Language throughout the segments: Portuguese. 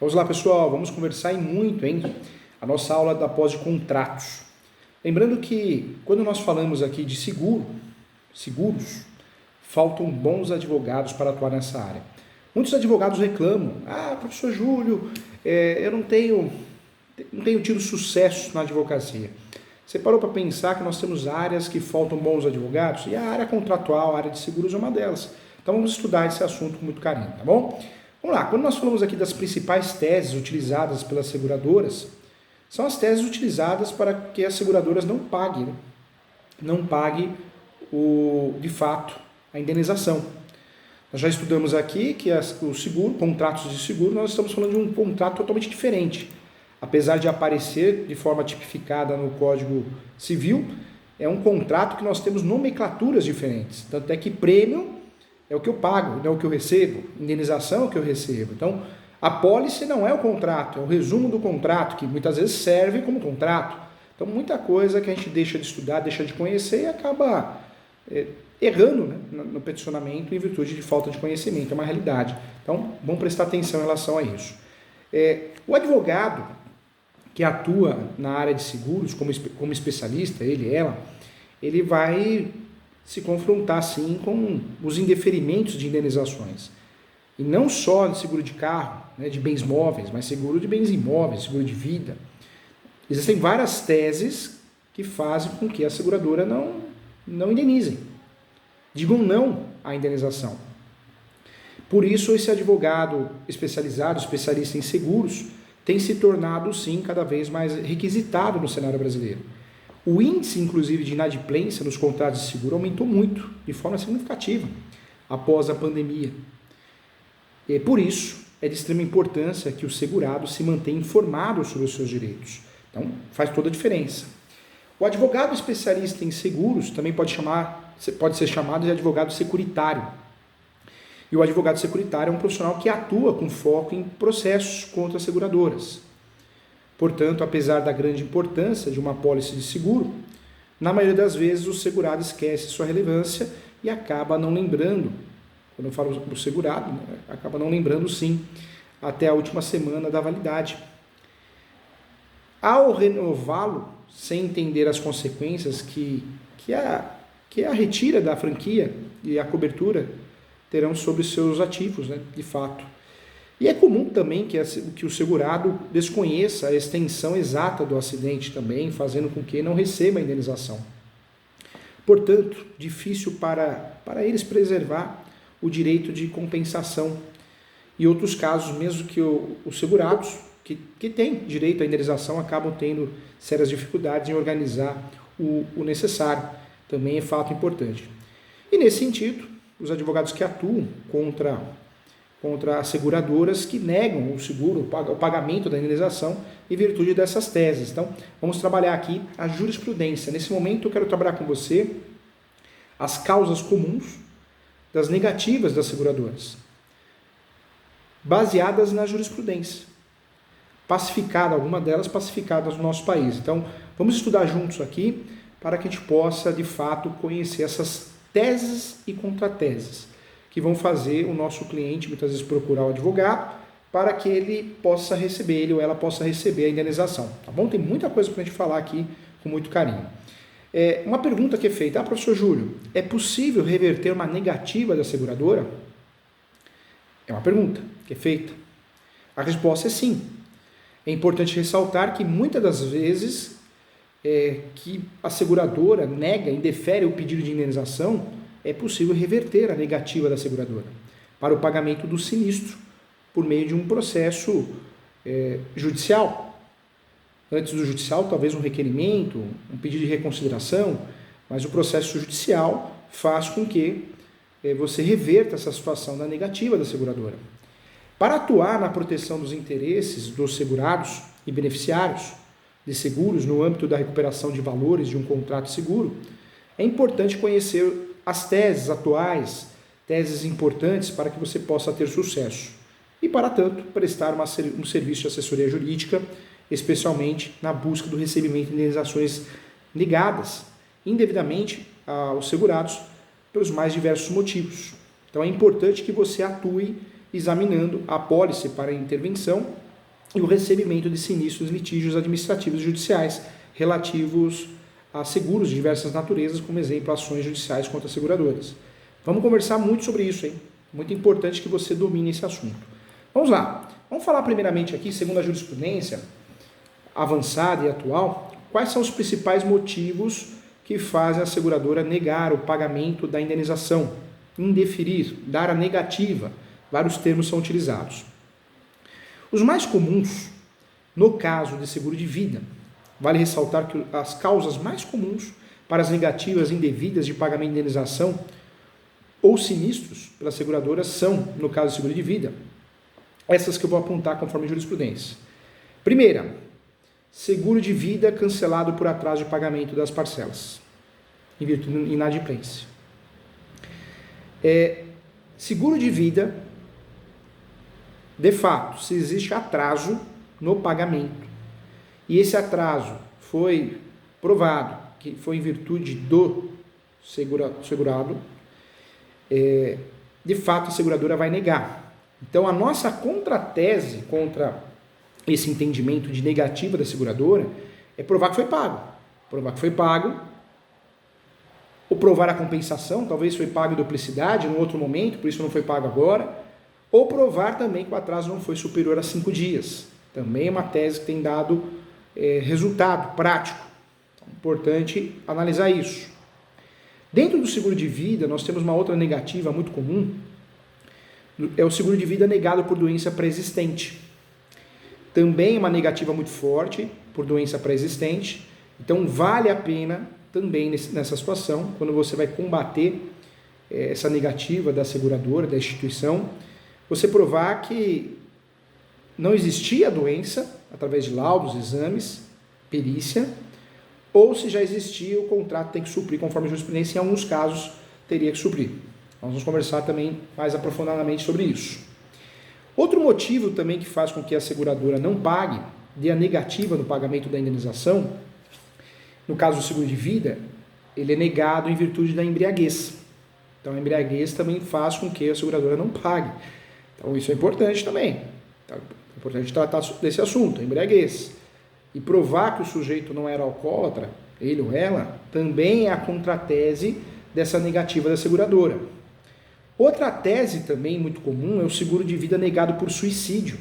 Vamos lá, pessoal, vamos conversar muito, hein? A nossa aula da pós de contratos. Lembrando que quando nós falamos aqui de seguros, faltam bons advogados para atuar nessa área. Muitos advogados reclamam: professor Júlio, eu não tenho tido sucesso na advocacia. Você parou para pensar que nós temos áreas que faltam bons advogados? E a área contratual, a área de seguros é uma delas. Então vamos estudar esse assunto com muito carinho, tá bom? Vamos lá, quando nós falamos aqui das principais teses utilizadas pelas seguradoras, são as teses utilizadas para que as seguradoras não paguem de fato, a indenização. Nós já estudamos aqui que o seguro, contratos de seguro, nós estamos falando de um contrato totalmente diferente. Apesar de aparecer de forma tipificada no Código Civil, é um contrato que nós temos nomenclaturas diferentes. Tanto é que prêmio é o que eu pago, não é o que eu recebo. Indenização é o que eu recebo. Então, a pólice não é o contrato, é o resumo do contrato, que muitas vezes serve como contrato. Então, muita coisa que a gente deixa de estudar, deixa de conhecer e acaba errando, né, no peticionamento em virtude de falta de conhecimento. É uma realidade. Então, vamos prestar atenção em relação a isso. O advogado que atua na área de seguros como especialista, ele vai se confrontar, sim, com os indeferimentos de indenizações. E não só de seguro de carro, né, de bens móveis, mas seguro de bens imóveis, seguro de vida. Existem várias teses que fazem com que a seguradora não indenizem. Digam não à indenização. Por isso, esse advogado especialista em seguros, tem se tornado, sim, cada vez mais requisitado no cenário brasileiro. O índice, inclusive, de inadimplência nos contratos de seguro aumentou muito, de forma significativa, após a pandemia. E por isso, é de extrema importância que o segurado se mantenha informado sobre os seus direitos. Então, faz toda a diferença. O advogado especialista em seguros também pode ser chamado de advogado securitário. E o advogado securitário é um profissional que atua com foco em processos contra as seguradoras. Portanto, apesar da grande importância de uma apólice de seguro, na maioria das vezes o segurado esquece sua relevância e acaba não lembrando, quando eu falo do segurado, acaba não lembrando sim, até a última semana da validade. Ao renová-lo, sem entender as consequências que a retira da franquia e a cobertura terão sobre seus ativos, né, de fato. E é comum também que o segurado desconheça a extensão exata do acidente também, fazendo com que não receba a indenização. Portanto, difícil para eles preservar o direito de compensação. E outros casos, mesmo que os segurados, que têm direito à indenização, acabam tendo sérias dificuldades em organizar o necessário. Também é fato importante. E nesse sentido, os advogados que atuam contra as seguradoras que negam o seguro, o pagamento da indenização em virtude dessas teses. Então, vamos trabalhar aqui a jurisprudência. Nesse momento, eu quero trabalhar com você as causas comuns das negativas das seguradoras, baseadas na jurisprudência, alguma delas pacificadas no nosso país. Então, vamos estudar juntos aqui para que a gente possa, de fato, conhecer essas teses e contrateses que vão fazer o nosso cliente muitas vezes procurar o advogado para que ele ou ela possa receber a indenização, tá bom? Tem muita coisa para a gente falar aqui com muito carinho. Uma pergunta que é feita: professor Júlio, é possível reverter uma negativa da seguradora? É uma pergunta que é feita. A resposta é sim. É importante ressaltar que muitas das vezes que a seguradora nega, indefere o pedido de indenização, é possível reverter a negativa da seguradora para o pagamento do sinistro por meio de um processo judicial. Antes do judicial, talvez um requerimento, um pedido de reconsideração, mas o processo judicial faz com que você reverta essa situação da negativa da seguradora. Para atuar na proteção dos interesses dos segurados e beneficiários de seguros no âmbito da recuperação de valores de um contrato de seguro, é importante conhecer as teses atuais, teses importantes para que você possa ter sucesso. E, para tanto, prestar um serviço de assessoria jurídica, especialmente na busca do recebimento de indenizações ligadas indevidamente aos segurados pelos mais diversos motivos. Então, é importante que você atue examinando a apólice para intervenção e o recebimento de sinistros e litígios administrativos e judiciais relativos a seguros de diversas naturezas, como exemplo, ações judiciais contra as seguradoras. Vamos conversar muito sobre isso, hein? Muito importante que você domine esse assunto. Vamos lá. Vamos falar primeiramente aqui, segundo a jurisprudência avançada e atual, quais são os principais motivos que fazem a seguradora negar o pagamento da indenização, indeferir, dar a negativa. Vários termos são utilizados. Os mais comuns, no caso de seguro de vida, vale ressaltar que as causas mais comuns para as negativas indevidas de pagamento de indenização ou sinistros pela seguradora são, no caso de seguro de vida, essas que eu vou apontar conforme jurisprudência. Primeira, seguro de vida cancelado por atraso de pagamento das parcelas, em virtude de inadimplência. Seguro de vida, de fato, se existe atraso no pagamento, e esse atraso foi provado que foi em virtude do segurado, de fato a seguradora vai negar. Então a nossa contratese contra esse entendimento de negativa da seguradora é provar que foi pago. Provar que foi pago, ou provar a compensação, talvez foi pago em duplicidade em outro momento, por isso não foi pago agora, ou provar também que o atraso não foi superior a 5 dias. Também é uma tese que tem dado resultado prático. Então, é importante analisar isso. Dentro do seguro de vida, nós temos uma outra negativa muito comum, é o seguro de vida negado por doença pré-existente. Também é uma negativa muito forte por doença pré-existente, então vale a pena também nessa situação, quando você vai combater essa negativa da seguradora, da instituição, você provar que não existia a doença, através de laudos, exames, perícia, ou se já existia, o contrato tem que suprir, conforme a jurisprudência, em alguns casos teria que suprir. Nós vamos conversar também mais aprofundadamente sobre isso. Outro motivo também que faz com que a seguradora não pague, dê a negativa no pagamento da indenização, no caso do seguro de vida, ele é negado em virtude da embriaguez. Então a embriaguez também faz com que a seguradora não pague. Então isso é importante também. Então, é importante tratar desse assunto, a embriaguez. E provar que o sujeito não era alcoólatra, ele ou ela, também é a contratese dessa negativa da seguradora. Outra tese também muito comum é o seguro de vida negado por suicídio.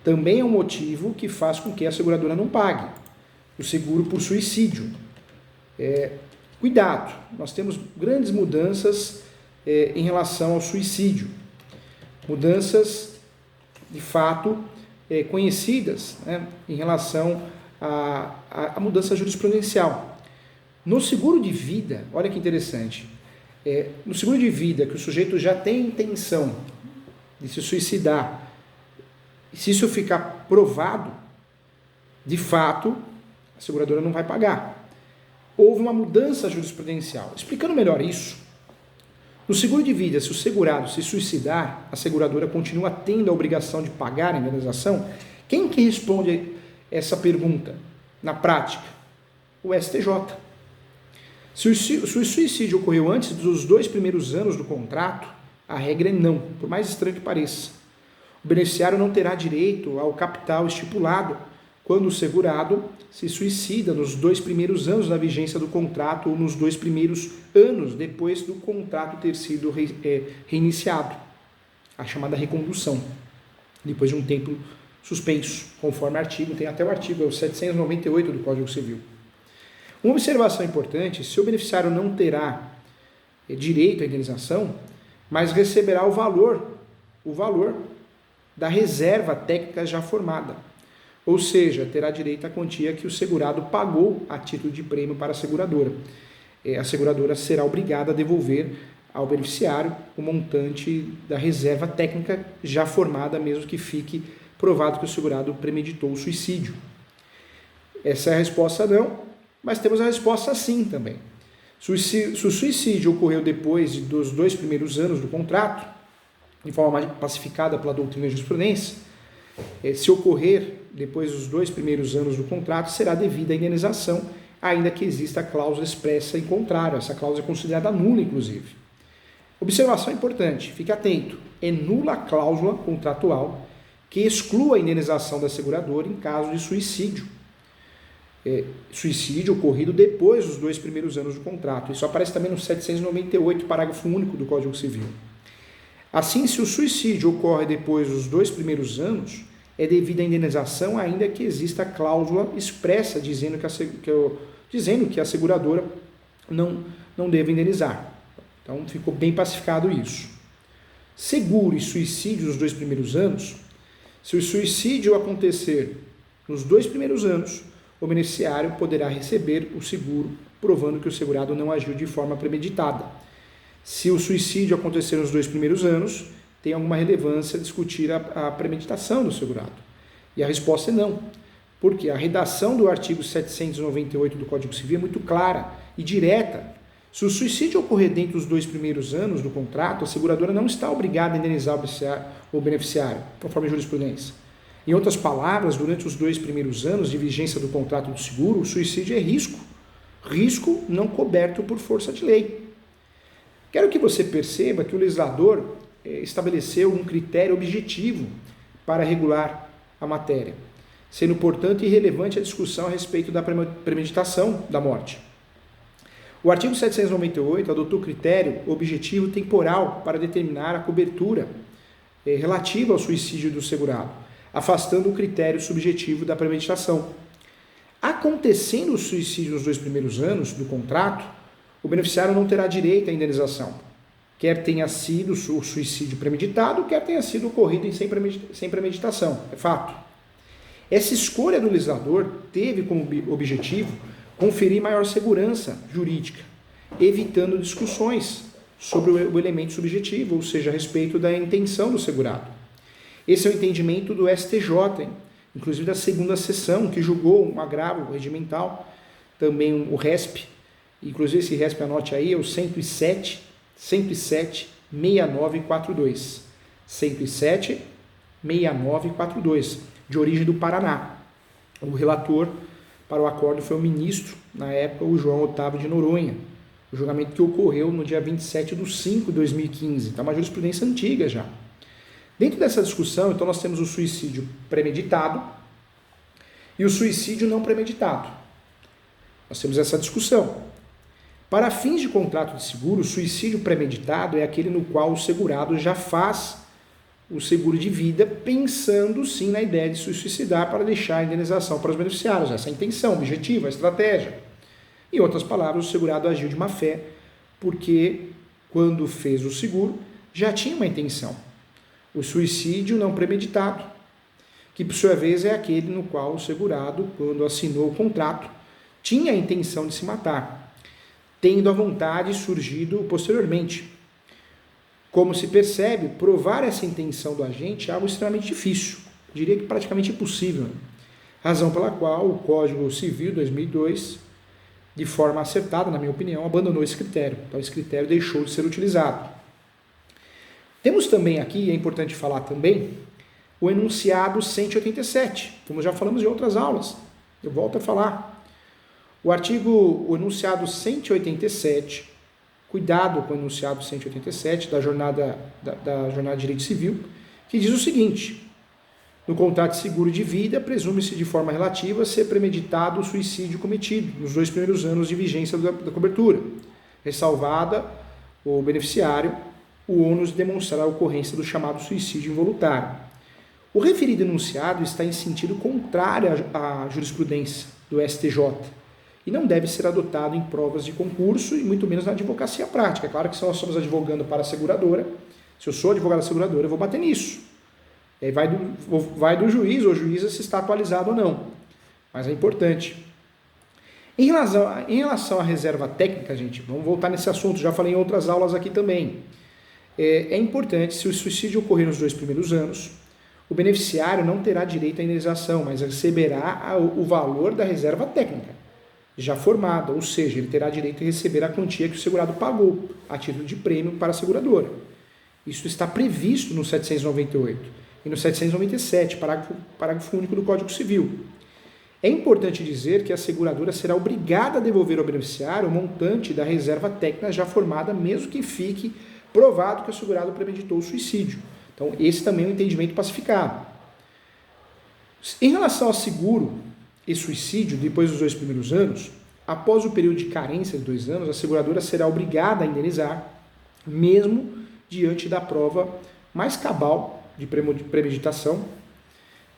Também é um motivo que faz com que a seguradora não pague. O seguro por suicídio. Cuidado, nós temos grandes mudanças em relação ao suicídio. Mudanças, de fato, conhecidas, né, em relação à mudança jurisprudencial. No seguro de vida, olha que interessante, no seguro de vida, que o sujeito já tem intenção de se suicidar, se isso ficar provado, de fato, a seguradora não vai pagar. Houve uma mudança jurisprudencial. Explicando melhor isso, no seguro de vida, se o segurado se suicidar, a seguradora continua tendo a obrigação de pagar a indenização? Quem que responde essa pergunta na prática? O STJ. Se o suicídio ocorreu antes dos 2 primeiros anos do contrato, a regra é não, por mais estranho que pareça. O beneficiário não terá direito ao capital estipulado quando o segurado se suicida nos 2 primeiros anos da vigência do contrato ou nos 2 primeiros anos depois do contrato ter sido reiniciado, a chamada recondução, depois de um tempo suspenso, conforme artigo, tem até o artigo 798 do Código Civil. Uma observação importante: se o beneficiário não terá direito à indenização, mas receberá o valor da reserva técnica já formada, ou seja, terá direito à quantia que o segurado pagou a título de prêmio para a seguradora. A seguradora será obrigada a devolver ao beneficiário o montante da reserva técnica já formada, mesmo que fique provado que o segurado premeditou o suicídio. Essa é a resposta não, mas temos a resposta sim também. Se o suicídio ocorreu depois dos 2 primeiros anos do contrato, de forma pacificada pela doutrina e jurisprudência, se ocorrer depois dos 2 primeiros anos do contrato, será devida a indenização, ainda que exista a cláusula expressa em contrário. Essa cláusula é considerada nula, inclusive. Observação importante, fique atento, é nula a cláusula contratual que exclua a indenização da seguradora em caso de suicídio. Suicídio ocorrido depois dos 2 primeiros anos do contrato. Isso aparece também no 798, parágrafo único do Código Civil. Assim, se o suicídio ocorre depois dos 2 primeiros anos, é devida a indenização, ainda que exista a cláusula expressa dizendo que a seguradora não deve indenizar. Então, ficou bem pacificado isso. Seguro e suicídio nos 2 primeiros anos. Se o suicídio acontecer nos 2 primeiros anos, o beneficiário poderá receber o seguro, provando que o segurado não agiu de forma premeditada. Se o suicídio acontecer nos 2 primeiros anos, tem alguma relevância discutir a premeditação do segurado. E a resposta é não, porque a redação do artigo 798 do Código Civil é muito clara e direta. Se o suicídio ocorrer dentro dos 2 primeiros anos do contrato, a seguradora não está obrigada a indenizar o beneficiário, conforme a jurisprudência. Em outras palavras, durante os 2 primeiros anos de vigência do contrato do seguro, o suicídio é risco não coberto por força de lei. Quero que você perceba que o legislador estabeleceu um critério objetivo para regular a matéria, sendo, portanto, irrelevante a discussão a respeito da premeditação da morte. O artigo 798 adotou critério objetivo temporal para determinar a cobertura relativa ao suicídio do segurado, afastando o critério subjetivo da premeditação. Acontecendo o suicídio nos 2 primeiros anos do contrato, o beneficiário não terá direito à indenização, quer tenha sido o suicídio premeditado, quer tenha sido ocorrido sem premeditação, é fato. Essa escolha do legislador teve como objetivo conferir maior segurança jurídica, evitando discussões sobre o elemento subjetivo, ou seja, a respeito da intenção do segurado. Esse é o entendimento do STJ, inclusive da 2ª seção, que julgou um agravo regimental, também o RESP, inclusive esse RESP, anote aí, é o 107-6942. 107-6942, de origem do Paraná. O relator para o acordo foi o ministro, na época, o João Otávio de Noronha. O julgamento que ocorreu no dia 27/5/2015. Então, uma jurisprudência antiga já. Dentro dessa discussão, então, nós temos o suicídio premeditado e o suicídio não premeditado. Nós temos essa discussão. Para fins de contrato de seguro, o suicídio premeditado é aquele no qual o segurado já faz o seguro de vida pensando sim na ideia de se suicidar para deixar a indenização para os beneficiários. Essa é a intenção, o objetivo, a estratégia. Em outras palavras, o segurado agiu de má fé porque, quando fez o seguro, já tinha uma intenção. O suicídio não premeditado, que por sua vez é aquele no qual o segurado, quando assinou o contrato, tinha a intenção de se matar, tendo a vontade surgido posteriormente. Como se percebe, provar essa intenção do agente é algo extremamente difícil, diria que praticamente impossível, razão pela qual o Código Civil 2002, de forma acertada, na minha opinião, abandonou esse critério. Então, esse critério deixou de ser utilizado. Temos também aqui, é importante falar também, o enunciado 187, como já falamos em outras aulas. Eu volto a falar. O enunciado 187, cuidado com o enunciado 187 da jornada de direito civil, que diz o seguinte: no contrato de seguro de vida, presume-se de forma relativa ser premeditado o suicídio cometido nos 2 primeiros anos de vigência da cobertura, ressalvada o beneficiário o ônus de demonstrar a ocorrência do chamado suicídio involuntário. O referido enunciado está em sentido contrário à jurisprudência do STJ e não deve ser adotado em provas de concurso e muito menos na advocacia prática. É claro que se nós estamos advogando para a seguradora, se eu sou advogado da seguradora, eu vou bater nisso. E aí vai do juiz ou juíza se está atualizado ou não. Mas é importante. Em relação à reserva técnica, gente, vamos voltar nesse assunto, já falei em outras aulas aqui também. É importante, se o suicídio ocorrer nos 2 primeiros anos, o beneficiário não terá direito à indenização, mas receberá o valor da reserva técnica, já formada, ou seja, ele terá direito a receber a quantia que o segurado pagou, a título de prêmio para a seguradora. Isso está previsto no 798 e no 797, parágrafo único do Código Civil. É importante dizer que a seguradora será obrigada a devolver ao beneficiário o montante da reserva técnica já formada, mesmo que fique provado que o segurado premeditou o suicídio. Então, esse também é um entendimento pacificado. Em relação a seguro e suicídio, depois dos 2 primeiros anos, após o período de carência de 2 anos, a seguradora será obrigada a indenizar, mesmo diante da prova mais cabal de premeditação,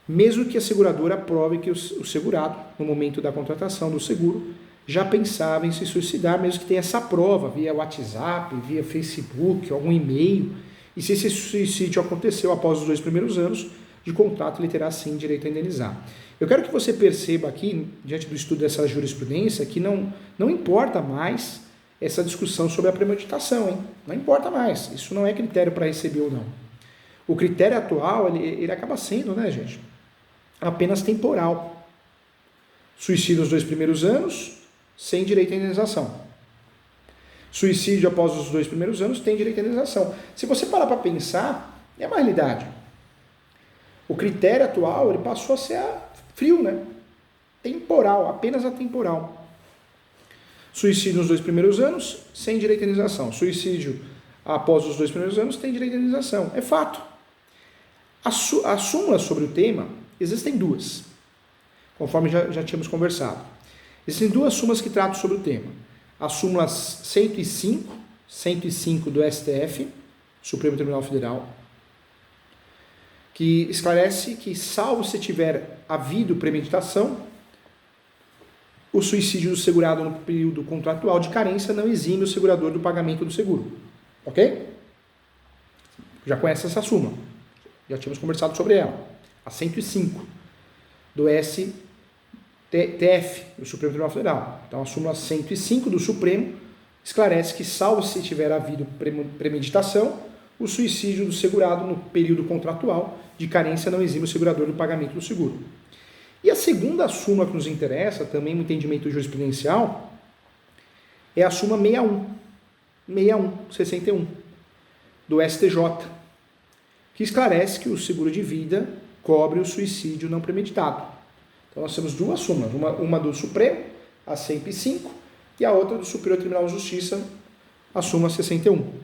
mesmo que a seguradora prove que o segurado, no momento da contratação do seguro, já pensava em se suicidar, mesmo que tenha essa prova via WhatsApp, via Facebook, algum e-mail, e se esse suicídio aconteceu após os 2 primeiros anos de contrato, ele terá sim direito a indenizar. Eu quero que você perceba aqui, diante do estudo dessa jurisprudência, que não importa mais essa discussão sobre a premeditação, hein? Não importa mais, isso não é critério para receber ou não. O critério atual, ele acaba sendo, né, gente, apenas temporal. Suicídio nos 2 primeiros anos, sem direito à indenização. Suicídio após os 2 primeiros anos, tem direito à indenização. Se você parar para pensar, é uma realidade. O critério atual, ele passou a ser frio, né? Temporal, apenas atemporal. Suicídio nos 2 primeiros anos, sem direito à indenização. Suicídio após os 2 primeiros anos, tem direito à indenização. É fato. As súmulas sobre o tema, existem 2, conforme já tínhamos conversado. Existem 2 súmulas que tratam sobre o tema. As súmulas 105 do STF, Supremo Tribunal Federal, que esclarece que, salvo se tiver havido premeditação, o suicídio do segurado no período contratual de carência não exime o segurador do pagamento do seguro. Ok? Já conhece essa súmula. Já tínhamos conversado sobre ela. A 105 do STF, do Supremo Tribunal Federal. Então, a súmula 105 do Supremo esclarece que, salvo se tiver havido premeditação, o suicídio do segurado no período contratual de carência não exime o segurador do pagamento do seguro. E a segunda súmula que nos interessa, também no entendimento jurisprudencial, é a súmula 61 do STJ, que esclarece que o seguro de vida cobre o suicídio não premeditado. Então nós temos 2 súmulas, uma do Supremo, a 105, e a outra do Superior Tribunal de Justiça, a súmula 61.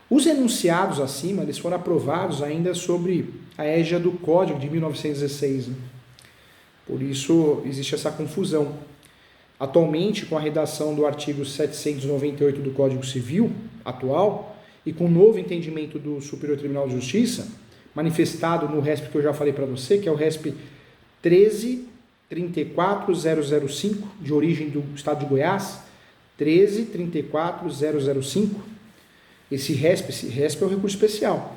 Os enunciados acima, eles foram aprovados ainda sobre a égide do Código de 1916. Por isso existe essa confusão. Atualmente, com a redação do artigo 798 do Código Civil atual, e com o novo entendimento do Superior Tribunal de Justiça, manifestado no RESP que eu já falei para você, que é o RESP 1334005, de origem do Estado de Goiás, 1334005, esse RESP é o recurso especial.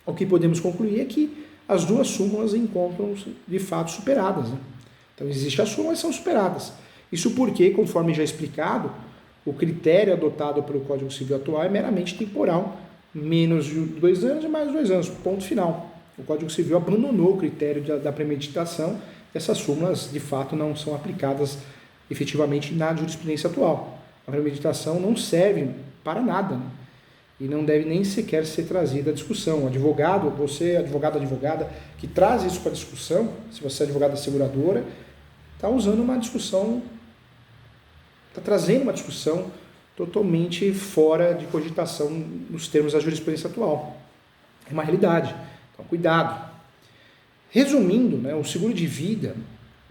O que podemos concluir é que as 2 súmulas encontram-se de fato superadas. Né? Então existe a súmula e são superadas. Isso porque, conforme já explicado, o critério adotado pelo Código Civil atual é meramente temporal, menos de 2 anos e mais 2 anos, ponto final. O Código Civil abandonou o critério da premeditação e essas súmulas, de fato, não são aplicadas efetivamente na jurisprudência atual. A premeditação não serve para nada, né? E não deve nem sequer ser trazida à discussão. O advogado, você, advogada, que traz isso para a discussão, se você é advogado da seguradora, está usando uma discussão, está trazendo uma discussão totalmente fora de cogitação nos termos da jurisprudência atual. É uma realidade. Então, cuidado. Resumindo, né, o seguro de vida,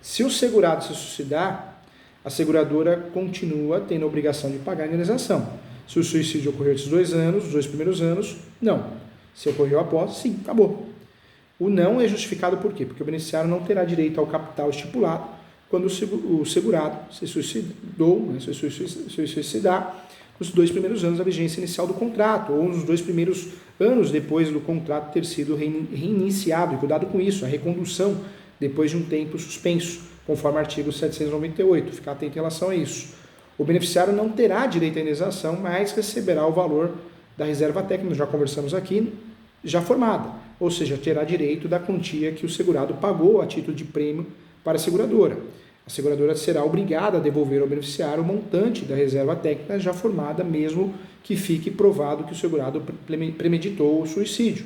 se o segurado se suicidar, a seguradora continua tendo a obrigação de pagar a indenização. Se o suicídio ocorreu nesses 2 anos, os 2 primeiros anos, não. Se ocorreu após, sim, acabou. O não é justificado por quê? Porque o beneficiário não terá direito ao capital estipulado quando o segurado se suicidou, né, se suicidar nos 2 primeiros anos da vigência inicial do contrato, ou nos 2 primeiros anos depois do contrato ter sido reiniciado. E cuidado com isso, a recondução depois de um tempo suspenso, conforme o artigo 798. Ficar atento em relação a isso. O beneficiário não terá direito à indenização, mas receberá o valor da reserva técnica, já conversamos aqui, já formada. Ou seja, terá direito da quantia que o segurado pagou a título de prêmio para a seguradora. A seguradora será obrigada a devolver ao beneficiário o montante da reserva técnica já formada, mesmo que fique provado que o segurado premeditou o suicídio.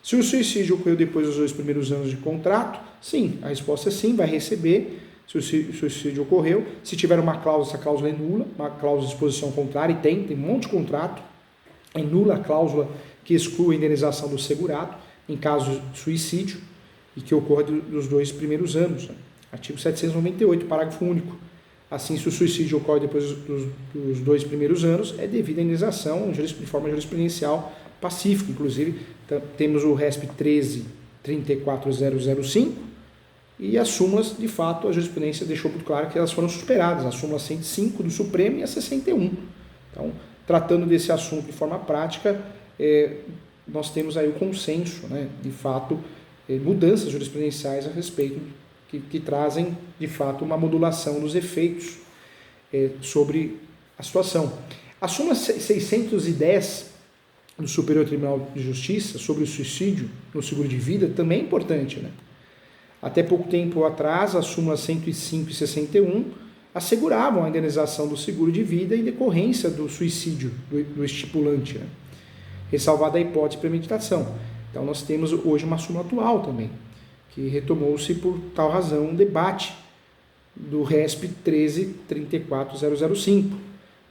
Se o suicídio ocorreu depois dos 2 primeiros anos de contrato, sim, a resposta é sim, vai receber. Se o suicídio ocorreu, se tiver uma cláusula, essa cláusula é nula, uma cláusula de disposição contrária, e tem um monte de contrato, é nula a cláusula que exclui a indenização do segurado, em caso de suicídio, e que ocorra dos 2 primeiros anos. Né? Artigo 798, parágrafo único. Assim, se o suicídio ocorre depois dos 2 primeiros anos, é devida a indenização de forma jurisprudencial pacífica. Inclusive, temos o RESP 13.34005 e as súmulas, de fato, a jurisprudência deixou muito claro que elas foram superadas, a súmula 105 do Supremo e a 61. Então, tratando desse assunto de forma prática, nós temos aí o consenso, né, de fato, mudanças jurisprudenciais a respeito que trazem, de fato, uma modulação dos efeitos sobre a situação. A súmula 610 do Superior Tribunal de Justiça sobre o suicídio no seguro de vida também é importante, né? Até pouco tempo atrás, a súmula 105 e 61 asseguravam a indenização do seguro de vida em decorrência do suicídio do estipulante, né? Ressalvada a hipótese de premeditação. Então, nós temos hoje uma súmula atual também, que retomou-se por tal razão um debate do RESP 13.34005.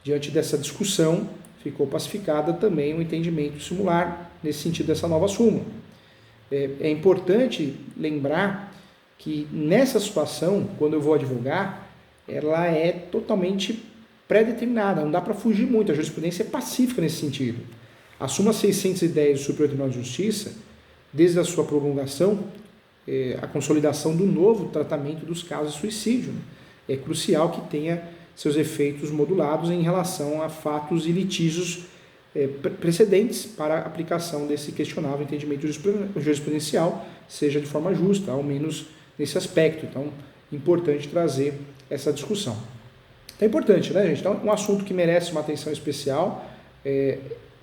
Diante dessa discussão, ficou pacificada também o entendimento similar nesse sentido dessa nova súmula. É importante lembrar que nessa situação, quando eu vou advogar, ela é totalmente pré-determinada, não dá para fugir muito, a jurisprudência é pacífica nesse sentido. A súmula 610 do Superior Tribunal de Justiça, desde a sua promulgação, a consolidação do novo tratamento dos casos de suicídio, né? É crucial que tenha seus efeitos modulados em relação a fatos e litígios precedentes para a aplicação desse questionável entendimento jurisprudencial, seja de forma justa, ao menos nesse aspecto. Então, importante trazer essa discussão. Então, é importante, né, gente? Então, um assunto que merece uma atenção especial.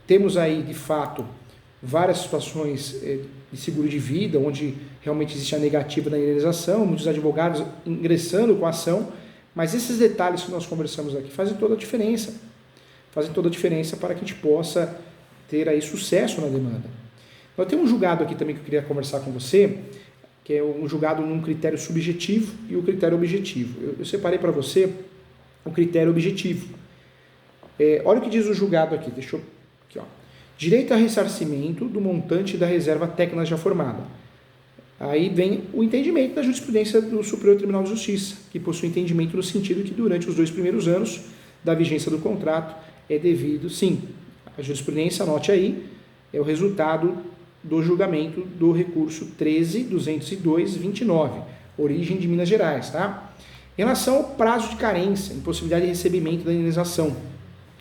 Temos aí, de fato, várias situações de seguro de vida, onde realmente existe a negativa da indenização, muitos advogados ingressando com a ação, mas esses detalhes que nós conversamos aqui fazem toda a diferença. Fazem toda a diferença para que a gente possa ter aí sucesso na demanda. Nós temos um julgado aqui também que eu queria conversar com você, que é um julgado num critério subjetivo e o critério objetivo. Eu separei para você o critério objetivo. Olha o que diz o julgado aqui, deixa eu... Aqui, ó. Direito a ressarcimento do montante da reserva técnica já formada. Aí vem o entendimento da jurisprudência do Superior Tribunal de Justiça, que possui entendimento no sentido que durante os 2 primeiros anos da vigência do contrato é devido, sim, a jurisprudência, anote aí, é o resultado do julgamento do recurso 13.202/29, origem de Minas Gerais, tá? Em relação ao prazo de carência, impossibilidade de recebimento da indenização,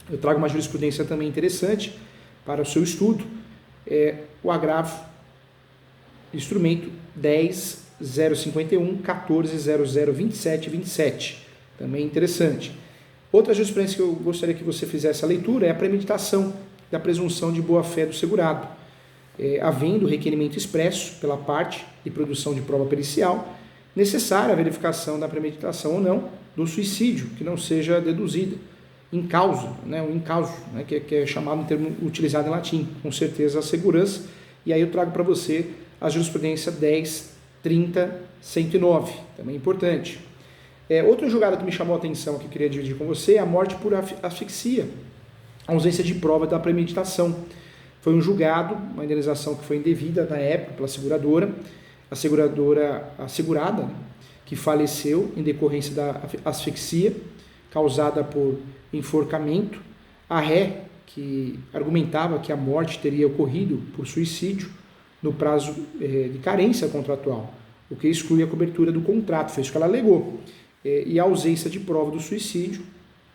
eu trago uma jurisprudência também interessante para o seu estudo, o agravo, instrumento 10.051.14.0027.27, também interessante. Outra jurisprudência que eu gostaria que você fizesse a leitura é a premeditação da presunção de boa-fé do segurado, havendo requerimento expresso pela parte de produção de prova pericial, necessária a verificação da premeditação ou não do suicídio, que não seja deduzida, in causa, né, o in causa, né, que é chamado em termo utilizado em latim, com certeza a segurança, e aí eu trago para você a jurisprudência 10.30.109, também importante. Outro julgado que me chamou a atenção, que eu queria dividir com você, é a morte por asfixia, a ausência de prova da premeditação. Foi um julgado, uma indenização que foi indevida na época pela seguradora, a segurada, né, que faleceu em decorrência da asfixia, causada por enforcamento, a ré, que argumentava que a morte teria ocorrido por suicídio no prazo de carência contratual, o que exclui a cobertura do contrato, foi isso que ela alegou. E a ausência de prova do suicídio,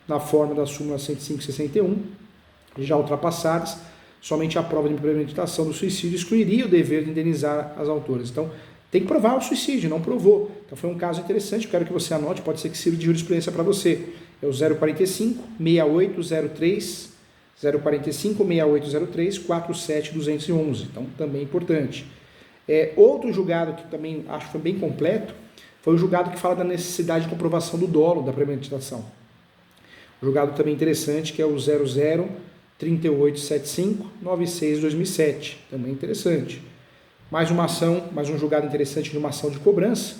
na forma da súmula 105/61, já ultrapassadas, somente a prova de premeditação do suicídio excluiria o dever de indenizar as autoras. Então, tem que provar o suicídio, não provou. Então, foi um caso interessante, eu quero que você anote, pode ser que sirva de jurisprudência para você. É o 045-6803, 045-6803, 47.211. Então, também é importante. Outro julgado que também acho que foi bem completo, foi o julgado que fala da necessidade de comprovação do dolo da premeditação. Um julgado também interessante, que é o 003875-96/2007. Também interessante. Mais uma ação, mais um julgado interessante de uma ação de cobrança,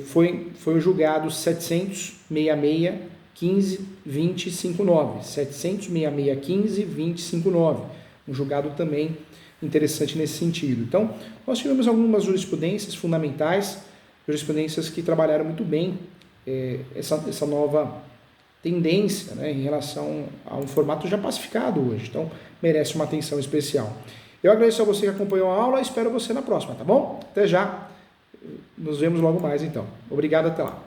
foi o julgado 700-66-15-2059. 700-66-15-2059. Um julgado também interessante nesse sentido. Então, nós tivemos algumas jurisprudências fundamentais, jurisprudências que trabalharam muito bem essa nova tendência, né, em relação a um formato já pacificado hoje. Então, merece uma atenção especial. Eu agradeço a você que acompanhou a aula e espero você na próxima, tá bom? Até já. Nos vemos logo mais, então. Obrigado, até lá.